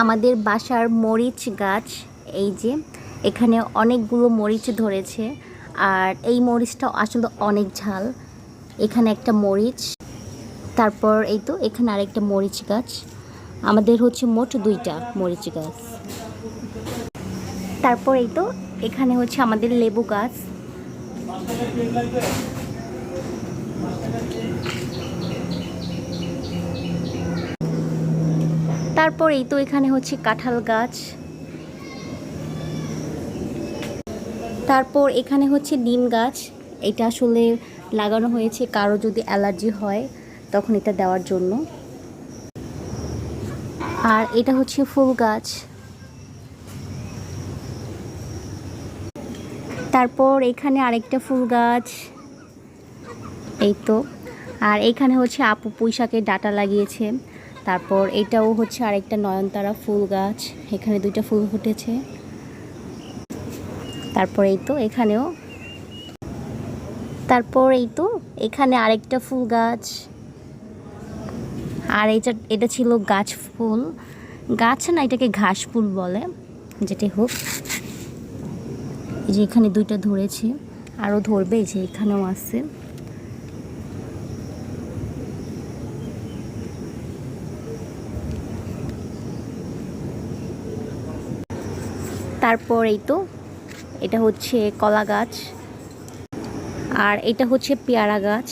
আমাদের বাসার মরিচ গাছ এই যে এখানে অনেকগুলো মরিচ ধরেছে। আর এই মরিচটা আসলে অনেক ঝাল। এখানে একটা মরিচ, তারপর এই তো এখানে আরেকটা মরিচ গাছ। আমাদের হচ্ছে মোট 2টা মরিচ গাছ। তারপর এই তো এখানে হচ্ছে আমাদের লেবু গাছ। তারপর এই তো এখানে হচ্ছে কাঁঠাল গাছ। তারপর এখানে হচ্ছে নিম গাছ। এটা আসলে লাগানো হয়েছে কারো যদি অ্যালার্জি হয় তখন এটা দেওয়ার জন্য। আর এটা হচ্ছে ফুল গাছ। তারপর এখানে আরেকটা ফুল গাছ এই তো। আর এখানে হচ্ছে আপু পুঁইশাকের ডাঁটা লাগিয়েছে। তারপর এটাও হচ্ছে আরেকটা নয়নতারা ফুল গাছ, এখানে 2টা ফুল ফুটেছে। তারপর এই তো এখানেও, তারপর এই তো এখানে আরেকটা ফুল গাছ। আর এটা ছিল গাছ ফুল, গাছ না এটাকে ঘাস ফুল বলে, যেটাই হোক। এই যে এখানে 2টা ধরেছে, আরও ধরবে, এই যে এখানেও আছে। তারপর এই তো এটা হচ্ছে কলা গাছ। আর এটা হচ্ছে পেয়ারা গাছ।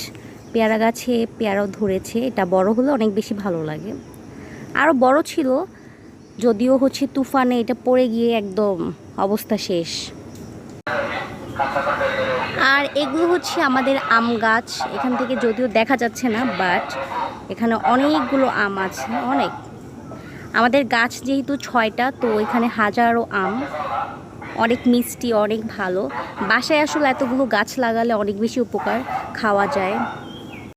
পেয়ারা গাছে পেয়ারাও ধরেছে, এটা বড় হলে অনেক বেশি ভালো লাগে। আরও বড় ছিল, যদিও হচ্ছে তুফানে এটা পড়ে গিয়ে একদম অবস্থা শেষ। আর এগুলো হচ্ছে আমাদের আম গাছ। এখান থেকে যদিও দেখা যাচ্ছে না, বাট এখানে অনেকগুলো আম আছে, অনেক। আমাদের গাছ যেহেতু 6টা, তো এখানে হাজারো আম, অনেক মিষ্টি, অনেক ভালো। বাসায় আসলে এতগুলো গাছ লাগালে অনেক বেশি উপকার, খাওয়া যায়।